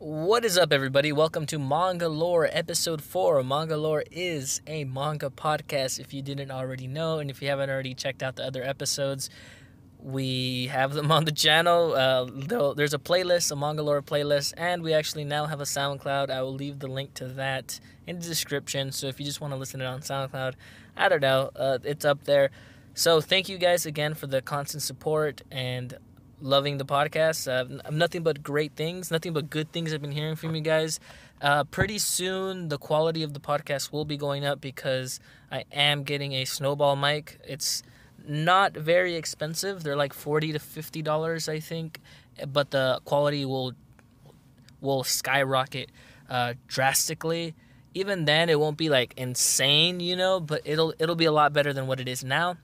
What is up, everybody? Welcome to Mangalore, episode 4. Mangalore is a manga podcast, if you didn't already know, and if you haven't already checked out the other episodes, we have them on the channel. There's a playlist, a Mangalore playlist, and we actually now have a SoundCloud. I will leave the link to that in the description, so if you just want to listen to it on SoundCloud, I don't know, it's up there. So thank you guys again for the constant support and loving the podcast. Nothing but great things, nothing but good things I've been hearing from you guys. Pretty soon, the quality of the podcast will be going up because I am getting a snowball mic. It's not very expensive. They're like $40 to $50, I think, but the quality will skyrocket drastically. Even then, it won't be like insane, but it'll be a lot better than what it is now.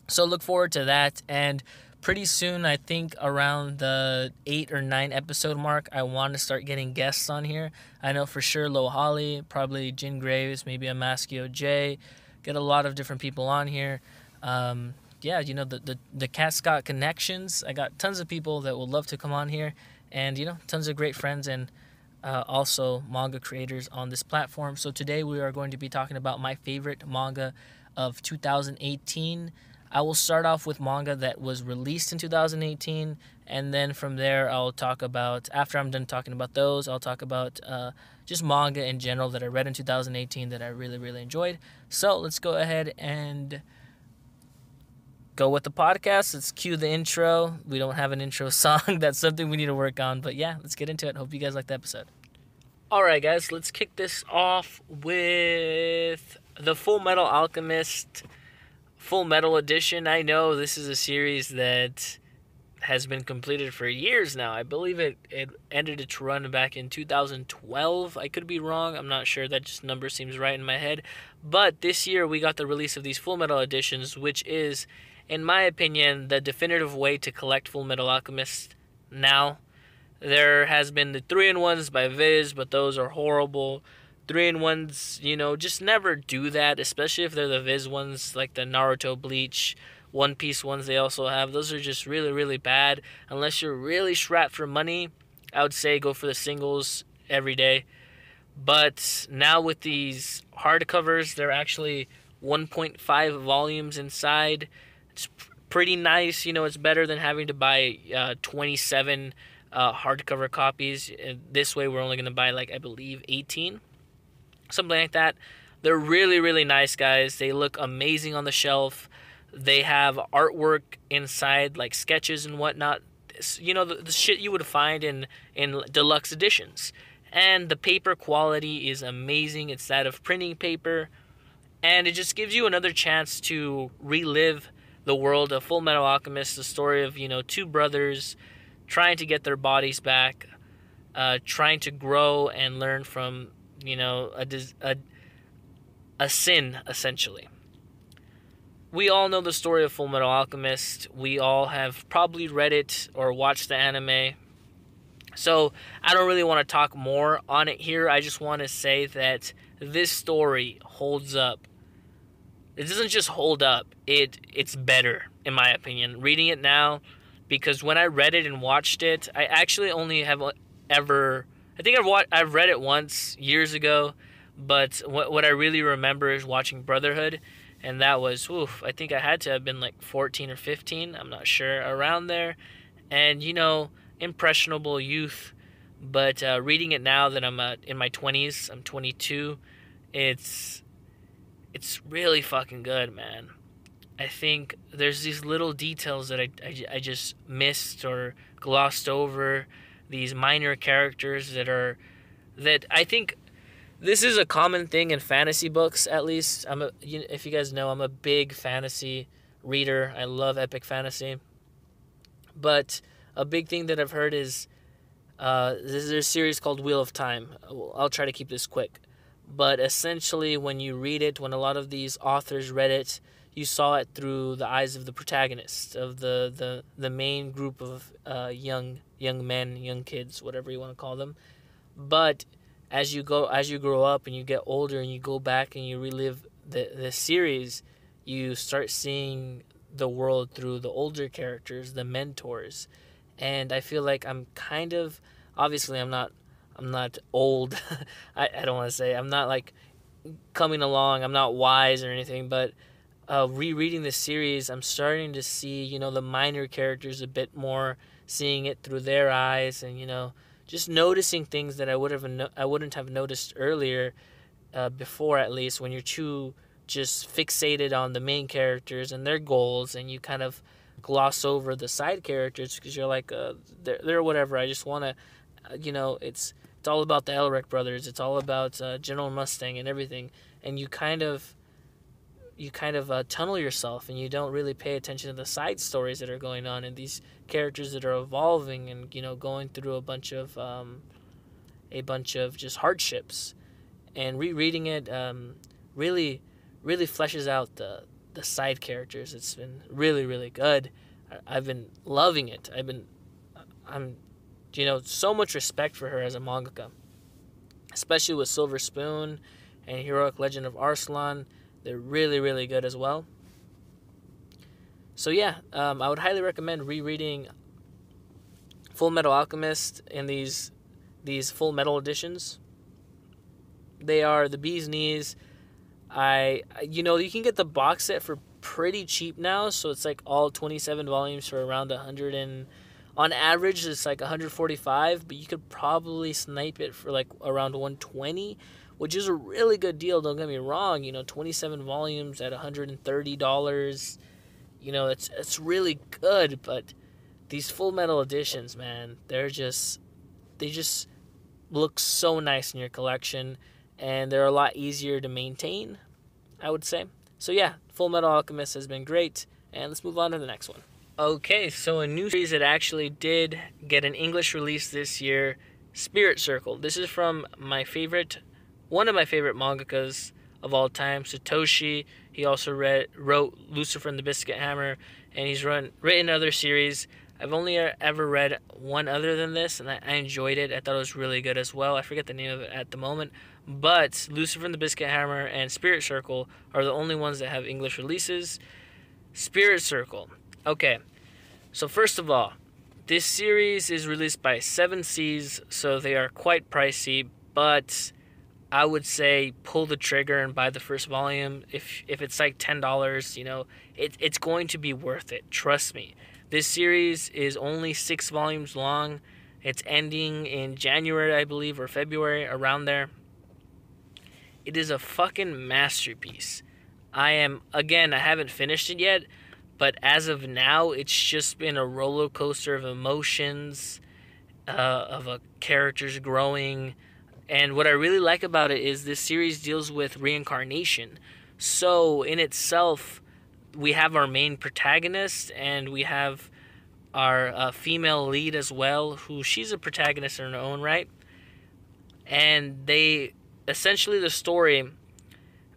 So look forward to that. And pretty soon, I think around the 8 or 9 episode mark, I want to start getting guests on here. I know for sure Lo Holly, probably Jin Graves, maybe a Maskio J. Get a lot of different people on here. The Cat Scott connections. I got tons of people that would love to come on here. And, tons of great friends and also manga creators on this platform. So today we are going to be talking about my favorite manga of 2018. I will start off with manga that was released in 2018, and then from there I'll talk about, after I'm done talking about those, I'll talk about just manga in general that I read in 2018 that I really, really enjoyed. So let's go ahead and go with the podcast. Let's cue the intro. We don't have an intro song. That's something we need to work on, but yeah, let's get into it. Hope you guys like the episode. Alright guys, let's kick this off with the Full Metal Alchemist Full Metal Edition. I know this is a series that has been completed for years now. I believe it ended its run back in 2012. I could be wrong. I'm not sure. That just number seems right in my head. But this year we got the release of these Full Metal Editions, which is, in my opinion, the definitive way to collect Full Metal Alchemist now. There has been the 3-in-1s by Viz, but those are horrible. 3-in-1s, just never do that, especially if they're the Viz ones, like the Naruto, Bleach, One Piece ones they also have. Those are just really, really bad. Unless you're really strapped for money, I would say go for the singles every day. But now with these hardcovers, they're actually 1.5 volumes inside. It's pretty nice. It's better than having to buy 27 hardcover copies. This way, we're only going to buy, I believe, 18. Something like that. They're really, really nice, guys. They look amazing on the shelf. They have artwork inside, like sketches and whatnot. The shit you would find in deluxe editions. And the paper quality is amazing. It's that of printing paper. And it just gives you another chance to relive the world of Full Metal Alchemist. The story of, two brothers trying to get their bodies back. Trying to grow and learn from a sin, essentially. We all know the story of Full Metal Alchemist. We all have probably read it or watched the anime. So I don't really want to talk more on it here. I just want to say that this story holds up. It doesn't just hold up. It's better, in my opinion. Reading it now, because when I read it and watched it, I actually only have ever... I think I've read it once years ago, but what I really remember is watching Brotherhood, and that was, I think I had to have been 14 or 15, I'm not sure, around there, and, impressionable youth, but reading it now that I'm in my 20s, I'm 22, it's really fucking good, man. I think there's these little details that I just missed or glossed over, these minor characters that I think this is a common thing in fantasy books, at least. If you guys know, I'm a big fantasy reader. I love epic fantasy. But a big thing that I've heard is there's a series called Wheel of Time. I'll try to keep this quick. But essentially, when you read it, when a lot of these authors read it, you saw it through the eyes of the protagonist, of the main group of young men, young kids, whatever you want to call them. But as you grow up and you get older and you go back and you relive the series, you start seeing the world through the older characters, the mentors. And I feel like I'm kind of, obviously I'm not I'm not old. I don't want to say I'm not like coming along. I'm not wise or anything, but rereading this series, I'm starting to see, the minor characters a bit more, seeing it through their eyes, and just noticing things that I wouldn't have noticed earlier, before, at least, when you're too just fixated on the main characters and their goals, and you kind of gloss over the side characters because you're like, they're whatever. I just want to, it's all about the Elric brothers. It's all about General Mustang and everything, and you kind of tunnel yourself, and you don't really pay attention to the side stories that are going on, and these characters that are evolving, and going through a bunch of just hardships. And rereading it, really really fleshes out the side characters. It's been really, really good. I've been loving it. I'm so much respect for her as a mangaka, especially with Silver Spoon and Heroic Legend of Arslan. They're really, really good as well. So yeah, I would highly recommend rereading Full Metal Alchemist in these Full Metal editions. They are the bee's knees. You can get the box set for pretty cheap now, so it's like all 27 volumes for around 100, and on average it's like 145, but you could probably snipe it for like around 120, which is a really good deal. Don't get me wrong, 27 volumes at $130, it's really good. But these Full Metal editions, man, they just look so nice in your collection, and they're a lot easier to maintain, I would say. So yeah, Full Metal Alchemist has been great, and let's move on to the next one. Okay, so a new series that actually did get an English release this year, Spirit Circle. This is from one of my favorite mangakas of all time, Satoshi. He also wrote Lucifer and the Biscuit Hammer, and he's written other series. I've only ever read one other than this, and I enjoyed it. I thought it was really good as well. I forget the name of it at the moment. But Lucifer and the Biscuit Hammer and Spirit Circle are the only ones that have English releases. Spirit Circle. Okay, so first of all, this series is released by 7 Seas, so they are quite pricey, but I would say pull the trigger and buy the first volume. If it's like $10, it's going to be worth it. Trust me. This series is only 6 volumes long. It's ending in January, I believe, or February, around there. It is a fucking masterpiece. I haven't finished it yet, but as of now, it's just been a roller coaster of emotions, of a characters growing. And what I really like about it is this series deals with reincarnation. So in itself, we have our main protagonist, and we have our female lead as well, who she's a protagonist in her own right. And essentially the story,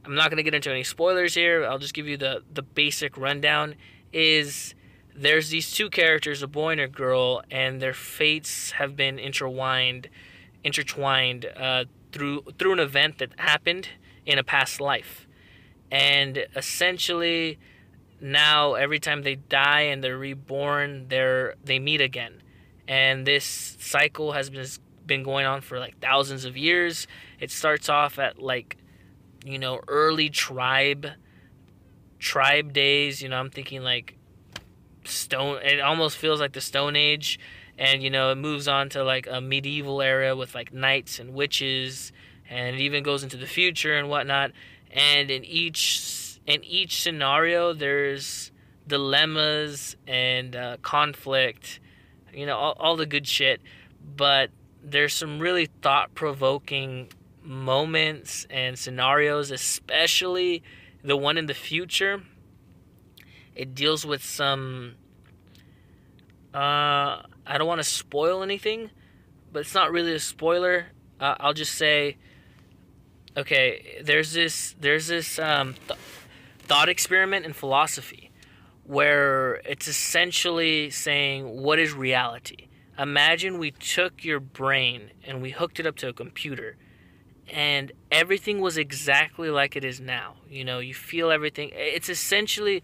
I'm not going to get into any spoilers here, I'll just give you the basic rundown, is there's these two characters, a boy and a girl, and their fates have been intertwined through an event that happened in a past life. And essentially, now every time they die and they're reborn, they meet again. And this cycle has been going on for like thousands of years. It starts off at like, early tribe days. I'm thinking like it almost feels like the Stone Age. And it moves on to like a medieval era with like knights and witches, and it even goes into the future and whatnot. And in each scenario, there's dilemmas and conflict, all the good shit. But there's some really thought-provoking moments and scenarios, especially the one in the future. It deals with some I don't want to spoil anything, but it's not really a spoiler. I'll just say, okay, there's this thought experiment in philosophy where it's essentially saying, what is reality? Imagine we took your brain and we hooked it up to a computer, and everything was exactly like it is now. You feel everything. It's essentially,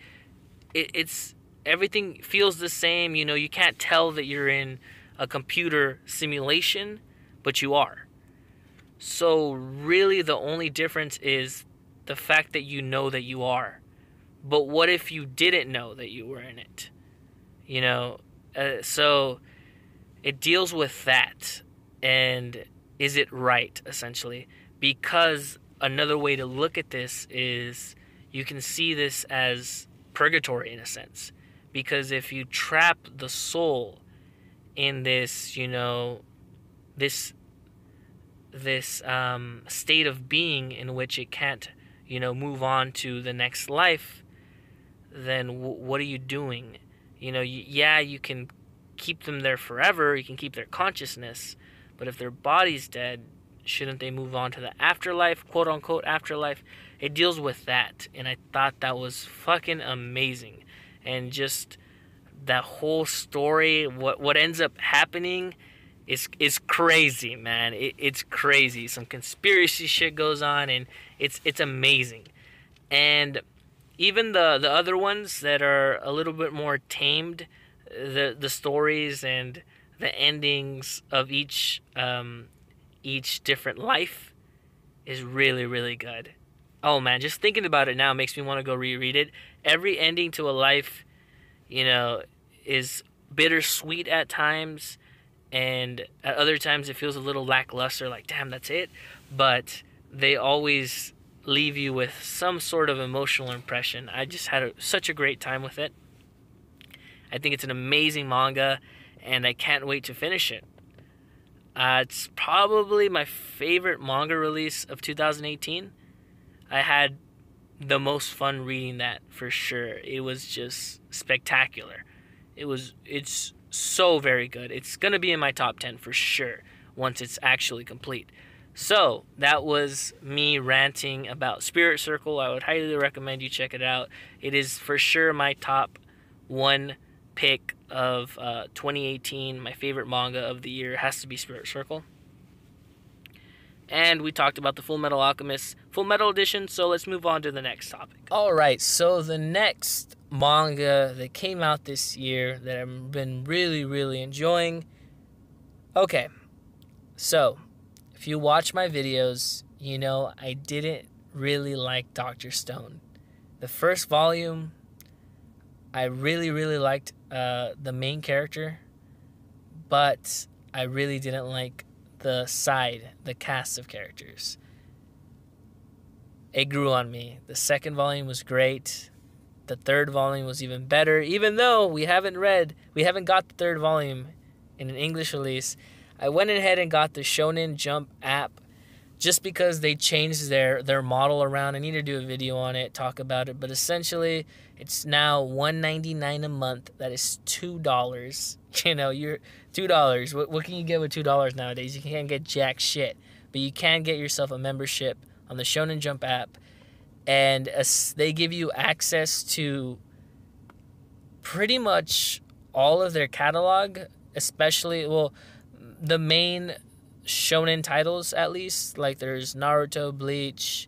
it's everything feels the same. You can't tell that you're in a computer simulation, but you are. So really the only difference is the fact that you know that you are. But what if you didn't know that you were in it? You know, so it deals with that. And is it right, essentially? Because another way to look at this is you can see this as purgatory in a sense. Because if you trap the soul in this, this state of being in which it can't, move on to the next life, then what are you doing? You can keep them there forever. You can keep their consciousness, but if their body's dead, shouldn't they move on to the afterlife, quote unquote afterlife? It deals with that, and I thought that was fucking amazing, and just that whole story, what ends up happening is crazy, man. It's crazy. Some conspiracy shit goes on, and it's amazing. And even the other ones that are a little bit more tamed, the stories and the endings of each different life is really, really good. Oh man, just thinking about it now makes me want to go reread it. Every ending to a life, is bittersweet at times, and at other times it feels a little lackluster, like damn, that's it. But they always leave you with some sort of emotional impression. I just had such a great time with it. I think it's an amazing manga, and I can't wait to finish it. It's probably my favorite manga release of 2018. I had the most fun reading that, for sure. It was just spectacular. It's so very good. It's going to be in my top 10 for sure once it's actually complete. So, that was me ranting about Spirit Circle. I would highly recommend you check it out. It is for sure my top one pick of 2018. My favorite manga of the year has to be Spirit Circle. And we talked about the Full Metal Alchemist Full Metal Edition, so let's move on to the next topic. Alright, so the next manga that came out this year that I've been really, really enjoying. Okay, so if you watch my videos, I didn't really like Dr. Stone. The first volume, I really, really liked the main character, but I really didn't like the cast of characters. It grew on me. The second volume was great. The third volume was even better, even though we haven't got the third volume in an English release. I went ahead and got the Shonen Jump app just because they changed their model around. I need to do a video on it, talk about it, but essentially it's now $1.99 a month. That is $2. You're $2. What can you get with $2 nowadays? You can't get jack shit, but you can get yourself a membership on the Shonen Jump app, and they give you access to pretty much all of their catalog, especially the main shonen titles, at least. Like there's Naruto, Bleach,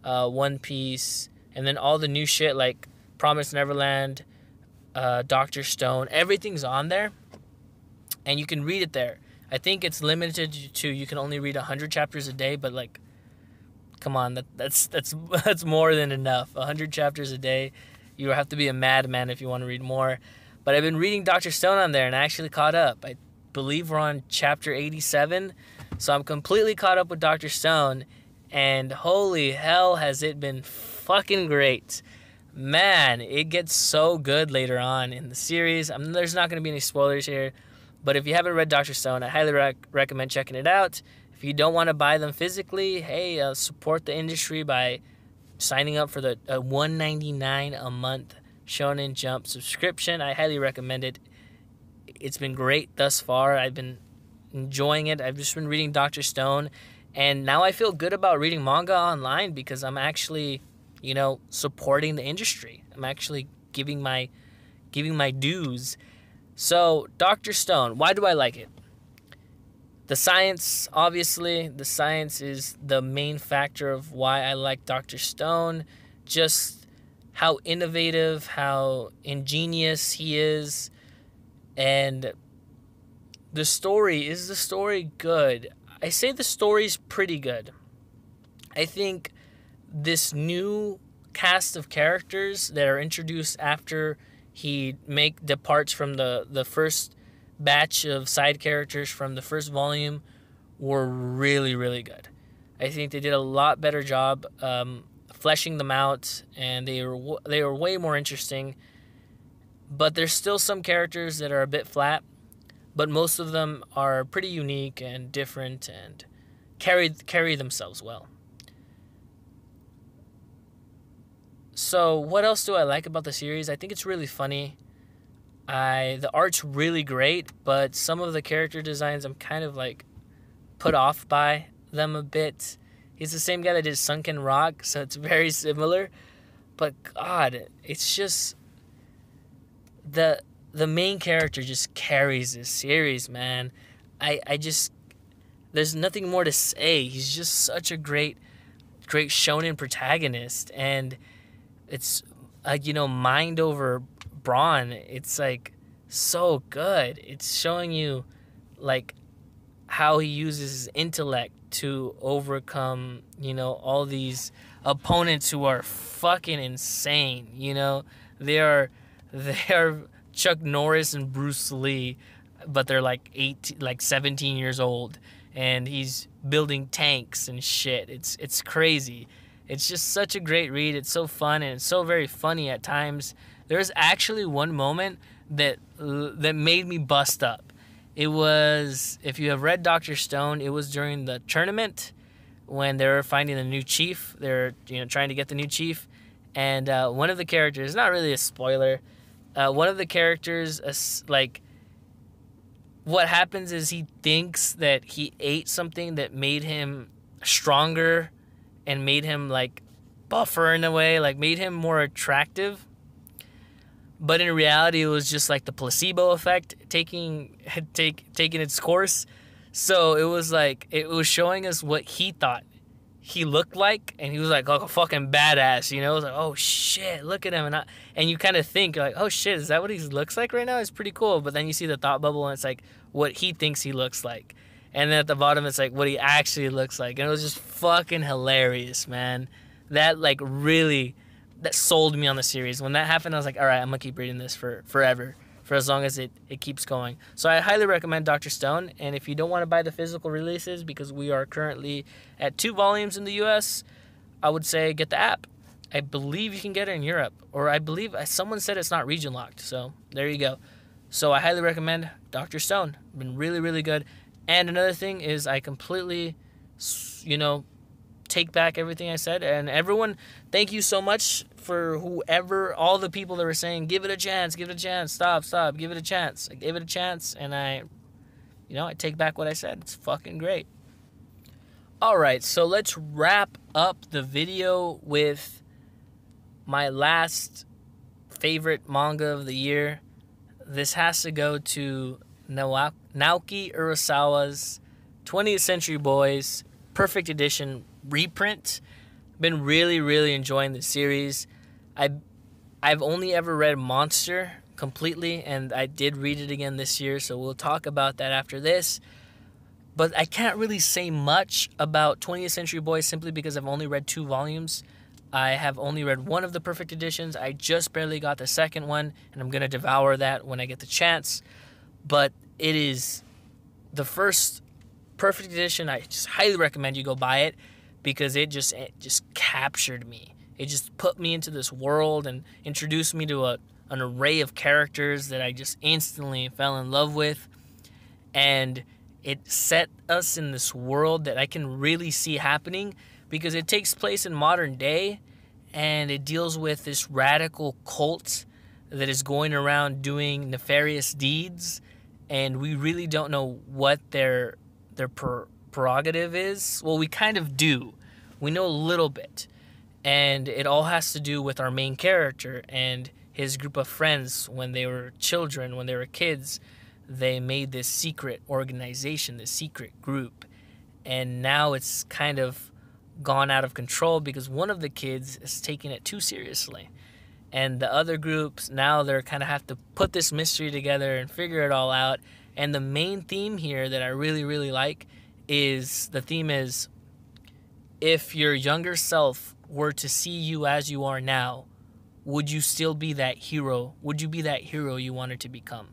One Piece, and then all the new shit like Promised Neverland, Dr. Stone. Everything's on there, and you can read it there. I think it's limited to you can only read 100 chapters a day, but like, come on, that's more than enough. 100 chapters a day. You have to be a madman if you want to read more. But I've been reading Dr. Stone on there, and I actually caught up. I believe we're on chapter 87, so I'm completely caught up with Dr. Stone, and holy hell has it been fucking great. Man, it gets so good later on in the series. There's not going to be any spoilers here, but if you haven't read Dr. Stone, I highly recommend checking it out. If you don't want to buy them physically, hey, support the industry by signing up for the $1.99 a month Shonen Jump subscription. I highly recommend it. It's been great thus far. I've been enjoying it. I've just been reading Dr. Stone, and now I feel good about reading manga online because I'm actually, supporting the industry. I'm actually giving my dues. So, Dr. Stone, why do I like it? The science, obviously. The science is the main factor of why I like Dr. Stone. Just how innovative, how ingenious he is. And is the story good? I say the story's pretty good. I think this new cast of characters that are introduced after he departs from the first batch of side characters from the first volume were really, really good. I think they did a lot better job fleshing them out, and they were way more interesting. But there's still some characters that are a bit flat, but most of them are pretty unique and different and carry themselves well. So what else do I like about the series? I think it's really funny. The art's really great, but some of the character designs I'm kind of like put off by them a bit. He's the same guy that did Sunken Rock, so it's very similar. But God, it's just the main character just carries this series, man. I just there's nothing more to say. He's just such a great shonen protagonist, and it's mind over brawn. It's like so good. It's showing you like how he uses his intellect to overcome, all these opponents who are fucking insane. They are Chuck Norris and Bruce Lee, but they're like 17 years old, and he's building tanks and shit. It's crazy. It's just such a great read. It's so fun, and it's so very funny at times. There's actually one moment that made me bust up. It was, if you have read Dr. Stone, it was during the tournament when they were finding the new chief. They're trying to get the new chief, and one of the characters, not really a spoiler, one of the characters, what happens is he thinks that he ate something that made him stronger and made him like buffer in a way, like made him more attractive. But in reality, it was just like the placebo effect taking its course. So it was showing us what he thought he looked like, and he was like a fucking badass, It was like, oh shit, look at him, and you kind of think like, oh shit, is that what he looks like right now? It's pretty cool. But then you see the thought bubble, and it's like what he thinks he looks like, and then at the bottom it's like what he actually looks like, and it was just fucking hilarious, man. That that sold me on the series. When that happened, I was like, all right, I'm gonna keep reading this for forever, for as long as it keeps going. So I highly recommend Dr. Stone, and if you don't want to buy the physical releases, because we are currently at 2 volumes in the US, I would say get the app. I believe you can get it in Europe, or I believe someone said it's not region locked, so there you go. So I highly recommend Dr. Stone. Been really, really good. And another thing is I completely, take back everything I said. And everyone, thank you so much for all the people that were saying, give it a chance, stop, give it a chance. I gave it a chance, and I take back what I said. It's fucking great. All right, so let's wrap up the video with my last favorite manga of the year. This has to go to Naoki Urasawa's 20th Century Boys Perfect Edition reprint. Been really, really enjoying the series. I've only ever read Monster completely, and I did read it again this year, so we'll talk about that after this. But I can't really say much about 20th Century Boys simply because I've only read 2 volumes. I have only read one of the Perfect Editions. I just barely got the second one, and I'm going to devour that when I get the chance. But it is the first Perfect Edition. I just highly recommend you go buy it, because it just captured me. It just put me into this world and introduced me to an array of characters that I just instantly fell in love with. And it set us in this world that I can really see happening, because it takes place in modern day, and it deals with this radical cult that is going around doing nefarious deeds, and we really don't know what their prerogative is. Well, we kind of do. We know a little bit, and it all has to do with our main character and his group of friends. When they were children, when they were kids, they made this secret organization, this secret group, and now it's kind of gone out of control because one of the kids is taking it too seriously, and the other groups, now they're kind of have to put this mystery together and figure it all out. And the main theme here that I really, really like is the theme is, if your younger self were to see you as you are now, would you still be that hero? Would you be that hero you wanted to become?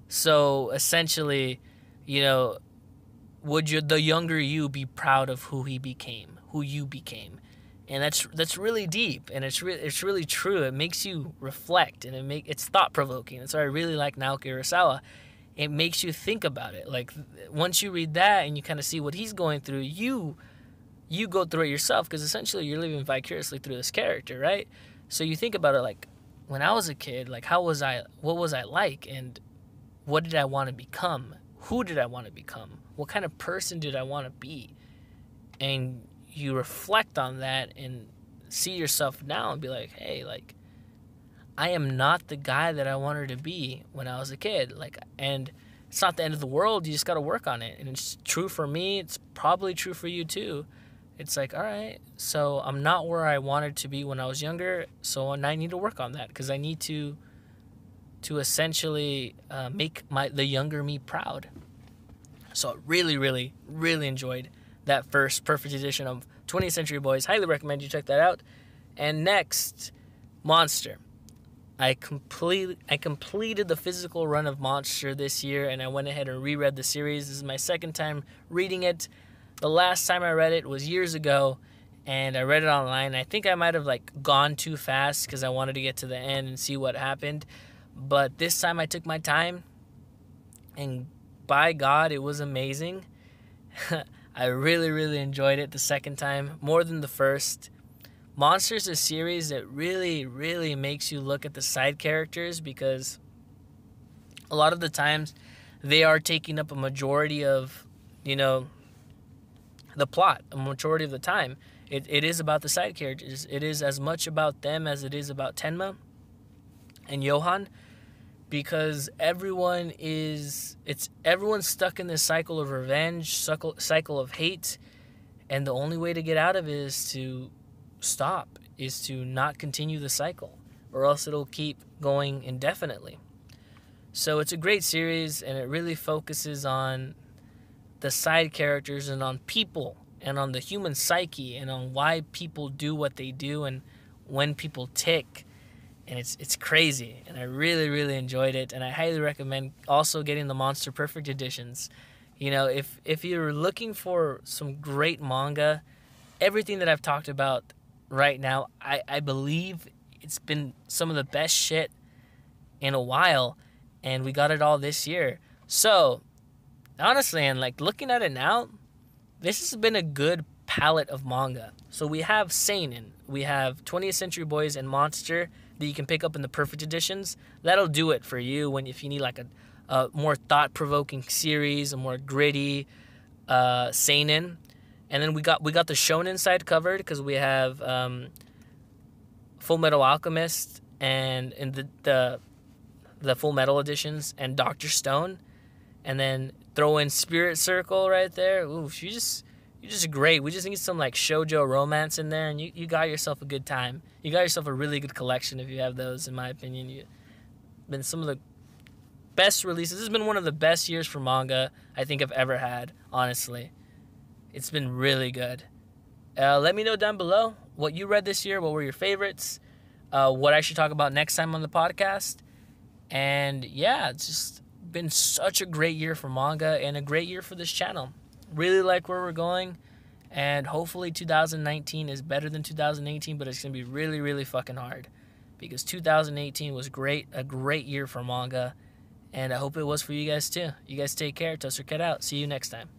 So essentially, you know, would the younger you be proud of who he became, who you became? And that's really deep, and it's really true. It makes you reflect, and it's thought provoking. That's why I really like Naoki Urasawa. It makes you think about it. Like, once you read that and you kind of see what he's going through, you go through it yourself, because essentially you're living vicariously through this character, right? So you think about it, like, when I was a kid, like, what was I like, and what did I want to become? Who did I want to become? What kind of person did I want to be? And you reflect on that and see yourself now and be like, hey, like, I am not the guy that I wanted to be when I was a kid. Like, and it's not the end of the world. You just got to work on it. And it's true for me. It's probably true for you too. It's like, all right, so I'm not where I wanted to be when I was younger. So I need to work on that, because I need to essentially make the younger me proud. So I really, really, really enjoyed that first perfect edition of 20th Century Boys. Highly recommend you check that out. And next, Monster. I completed the physical run of Monster this year, and I went ahead and reread the series. This is my second time reading it. The last time I read it was years ago, and I read it online. I think I might have like gone too fast because I wanted to get to the end and see what happened. But this time I took my time, and by God, it was amazing. I really, really enjoyed it the second time, more than the first. Monster's a series that really, really makes you look at the side characters, because a lot of the times they are taking up a majority of, the plot, a majority of the time. It is about the side characters. It is as much about them as it is about Tenma and Johan, because everyone's stuck in this cycle of revenge, cycle of hate, and the only way to get out of it is to stop, is to not continue the cycle, or else it'll keep going indefinitely. So it's a great series, and it really focuses on the side characters and on people and on the human psyche and on why people do what they do and when people tick. And it's crazy, and I really, really enjoyed it, and I highly recommend also getting the Monster Perfect editions. If you're looking for some great manga, everything that I've talked about right now, I believe it's been some of the best shit in a while, and we got it all this year. So, honestly, and like looking at it now, this has been a good palette of manga. So we have Seinen, we have 20th Century Boys and Monster that you can pick up in the perfect editions. That'll do it for you if you need like a more thought-provoking series, a more gritty Seinen. And then we got the shonen side covered, because we have Full Metal Alchemist and in the Full Metal editions, and Dr. Stone, and then throw in Spirit Circle right there. Ooh, you're just great. We just need some like shoujo romance in there, and you got yourself a good time. You got yourself a really good collection if you have those, in my opinion. You've been some of the best releases. This has been one of the best years for manga I think I've ever had, honestly. It's been really good. Let me know down below what you read this year, what were your favorites, what I should talk about next time on the podcast. And yeah, it's just been such a great year for manga and a great year for this channel. Really like where we're going, and hopefully 2019 is better than 2018, but it's going to be really, really fucking hard, because 2018 was a great year for manga, and I hope it was for you guys too. You guys take care. Toaster Cat out. See you next time.